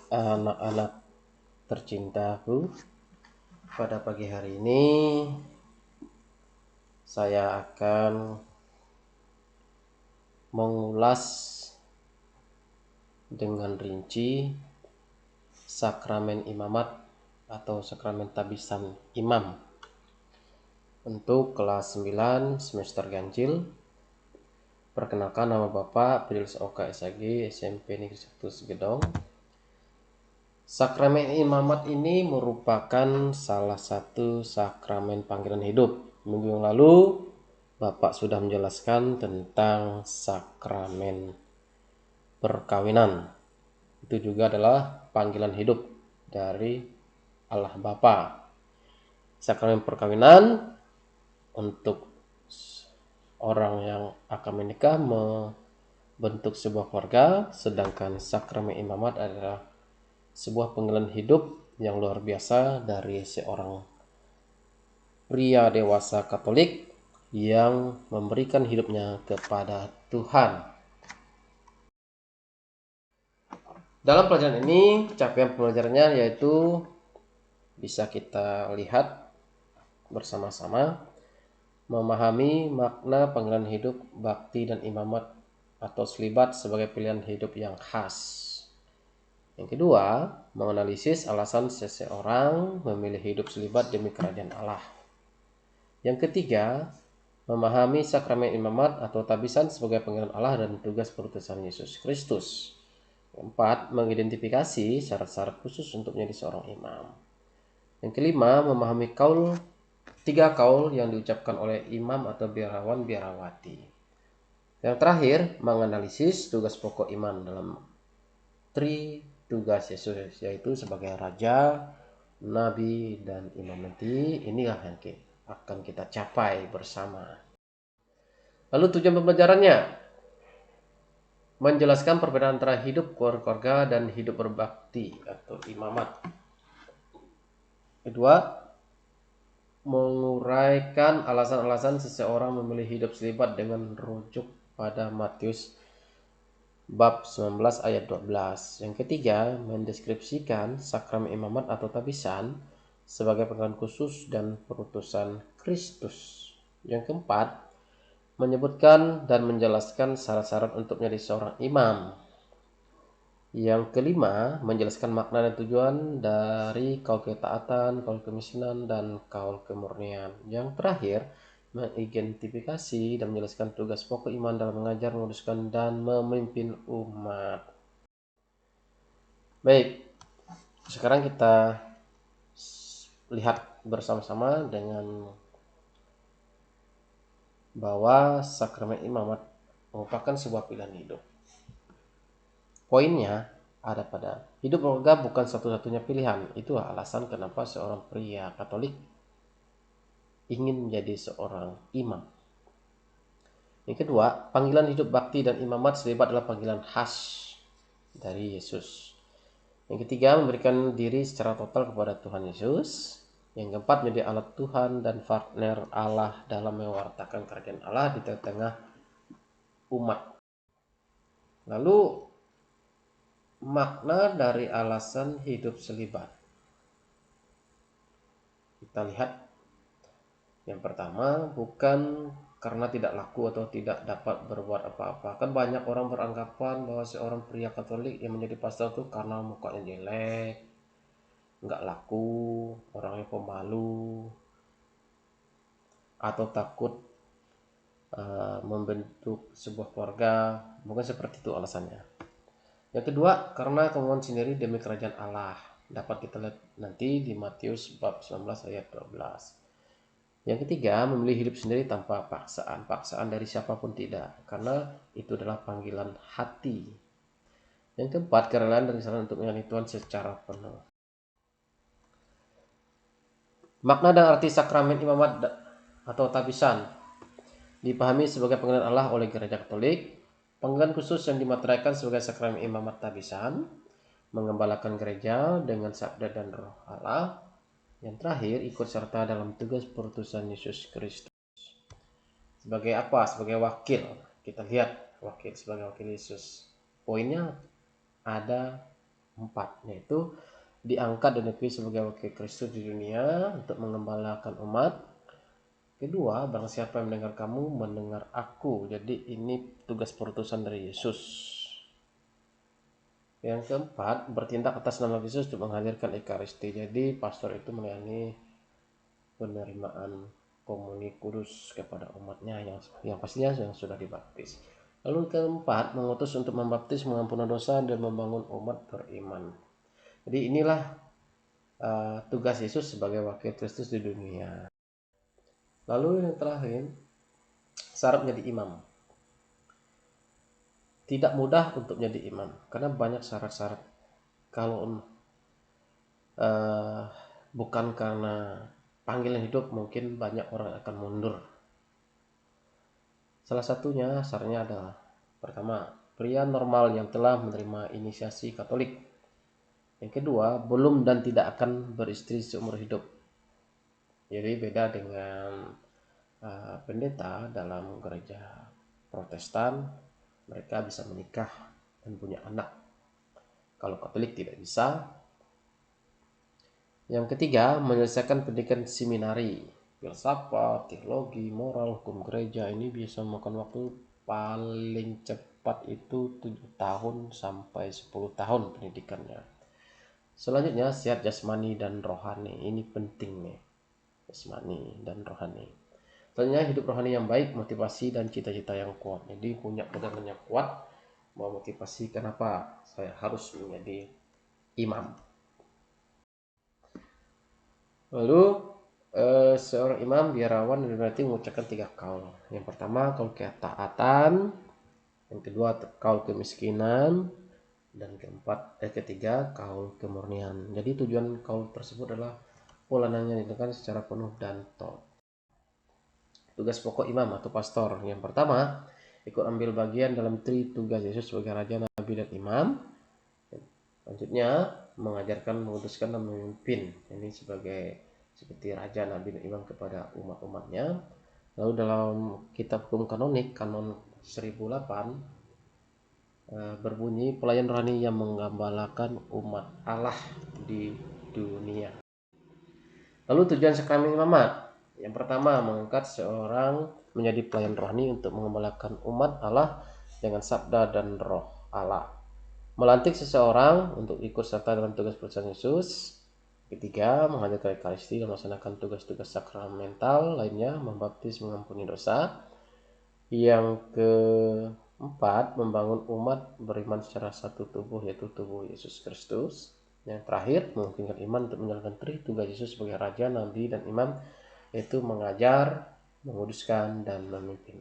Anak-anak tercintaku, pada pagi hari ini saya akan mengulas dengan rinci sakramen imamat atau sakramen tabisan imam untuk kelas 9 semester ganjil. Perkenalkan, nama Bapak Fidelis Oka SAG, SMP Negeri 1 Segedong. Sakramen imamat ini merupakan salah satu sakramen panggilan hidup. Minggu yang lalu Bapak sudah menjelaskan tentang sakramen perkawinan. Itu juga adalah panggilan hidup dari Allah Bapa. Sakramen perkawinan untuk orang yang akan menikah membentuk sebuah keluarga, sedangkan sakramen imamat adalah sebuah panggilan hidup yang luar biasa dari seorang pria dewasa Katolik yang memberikan hidupnya kepada Tuhan. Dalam pelajaran ini, capaian pembelajarannya yaitu bisa kita lihat bersama-sama memahami makna panggilan hidup, bakti, dan imamat atau selibat sebagai pilihan hidup yang khas. Yang kedua, menganalisis alasan seseorang memilih hidup selibat demi kerajaan Allah. Yang ketiga, memahami sakramen imamat atau tabisan sebagai panggilan Allah dan tugas perutusan Yesus Kristus. Keempat, mengidentifikasi syarat-syarat khusus untuk menjadi seorang imam. Yang kelima, memahami tiga kaul yang diucapkan oleh imam atau biarawan biarawati. Yang terakhir, menganalisis tugas pokok imam dalam tugas Yesus, yaitu sebagai raja, nabi, dan imam. Nanti inilah yang akan kita capai bersama. Lalu tujuan pembelajarannya menjelaskan perbedaan antara hidup keluarga dan hidup berbakti atau imamat. Kedua, menguraikan alasan-alasan seseorang memilih hidup selibat dengan rujuk pada Matius bab 19 ayat 12. Yang ketiga, mendeskripsikan sakramen imamat atau tabisan sebagai panggilan khusus dan perutusan Kristus. Yang keempat, menyebutkan dan menjelaskan syarat-syarat untuk menjadi seorang imam. Yang kelima, menjelaskan makna dan tujuan dari kaul ketaatan, kaul kemiskinan, dan kaul kemurnian. Yang terakhir, mengidentifikasi dan menjelaskan tugas pokok iman dalam mengajar, menguduskan, dan memimpin umat. Baik, sekarang kita lihat bersama-sama dengan bahwa sakramen imamat merupakan sebuah pilihan hidup. Poinnya ada pada hidup keluarga bukan satu-satunya pilihan. Itulah alasan kenapa seorang pria Katolik ingin menjadi seorang imam. Yang kedua, panggilan hidup bakti dan imamat selibat adalah panggilan khas dari Yesus. Yang ketiga, memberikan diri secara total kepada Tuhan Yesus. Yang keempat, menjadi alat Tuhan dan partner Allah dalam mewartakan kerajaan Allah di tengah-tengah umat. Lalu, makna dari alasan hidup selibat. Kita lihat yang pertama, bukan karena tidak laku atau tidak dapat berbuat apa-apa. Kan banyak orang beranggapan bahwa seorang pria Katolik yang menjadi pastor itu karena mukanya jelek, nggak laku, orangnya pemalu, atau takut membentuk sebuah keluarga. Bukan seperti itu alasannya. Yang kedua, karena kemauan sendiri demi kerajaan Allah. Dapat kita lihat nanti di Matius bab 19 ayat 12. Yang ketiga, memilih hidup sendiri tanpa paksaan dari siapapun tidak, karena itu adalah panggilan hati. Yang keempat, kerelaan dan kesalahan untuk melayani Tuhan secara penuh. Makna dan arti sakramen imamat atau tabisan dipahami sebagai panggilan Allah oleh Gereja Katolik. Panggilan khusus yang dimateraikan sebagai sakramen imamat tabisan mengembalakan gereja dengan sabda dan roh Allah. Yang terakhir, ikut serta dalam tugas perutusan Yesus Kristus. Sebagai apa? Sebagai wakil. Kita lihat sebagai wakil Yesus. Poinnya ada 4, yaitu diangkat dan dipilih sebagai wakil Kristus di dunia untuk mengembalakan umat. Kedua, barang siapa yang mendengar kamu, mendengar aku. Jadi ini tugas perutusan dari Yesus. Yang keempat, bertindak atas nama Yesus untuk menghadirkan Ekaristi. Jadi pastor itu melayani penerimaan komuni kudus kepada umatnya yang pastinya yang sudah dibaptis. Lalu keempat, mengutus untuk membaptis, mengampuni dosa, dan membangun umat beriman. Jadi inilah tugas Yesus sebagai wakil Kristus di dunia. Lalu yang terakhir, syarat menjadi imam. Tidak mudah untuk menjadi imam karena banyak syarat-syarat. Kalau bukan karena panggilan hidup, mungkin banyak orang akan mundur. Salah satunya syaratnya adalah pertama, pria normal yang telah menerima inisiasi Katolik. Yang kedua, belum dan tidak akan beristri seumur hidup. Jadi beda dengan pendeta dalam gereja Protestan, mereka bisa menikah dan punya anak. Kalau Katolik tidak bisa. Yang ketiga, menyelesaikan pendidikan seminari, filsafat, teologi, moral, hukum gereja. Ini bisa memakan waktu paling cepat itu 7 tahun sampai 10 tahun pendidikannya. Selanjutnya, sehat jasmani dan rohani. Ini penting nih, jasmani dan rohani. Selanjutnya, hidup rohani yang baik, motivasi dan cita-cita yang kuat. Jadi punya pegangan yang kuat, memotivasi kenapa saya harus menjadi imam. Lalu seorang imam biarawan berarti mengucapkan 3 kaul. Yang pertama, kaul ketaatan. Yang kedua, kaul kemiskinan. Dan ketiga, kaul kemurnian. Jadi tujuan kaul tersebut adalah pelayanannya dilakukan secara penuh dan total. Tugas pokok imam atau pastor. Yang pertama, ikut ambil bagian dalam tugas Yesus sebagai raja, nabi, dan imam. Selanjutnya, mengajarkan, menguduskan, dan memimpin. Ini seperti raja, nabi, dan imam kepada umat-umatnya. Lalu dalam kitab hukum kanonik, kanon 1008, berbunyi pelayan rohani yang menggembalakan umat Allah di dunia. Lalu tujuan sakramen imamat. Yang pertama, mengangkat seorang menjadi pelayan rohani untuk mengembalakan umat Allah dengan sabda dan roh Allah. Melantik seseorang untuk ikut serta dalam tugas perutusan Yesus. Ketiga, menghadirkan Ekaristi dan melaksanakan tugas-tugas sakramental lainnya, membaptis, mengampuni dosa. Yang keempat, membangun umat beriman secara satu tubuh, yaitu tubuh Yesus Kristus. Yang terakhir, memungkinkan iman untuk menjalankan tugas Yesus sebagai raja, nabi, dan imam, yaitu mengajar, menguduskan, dan memimpin.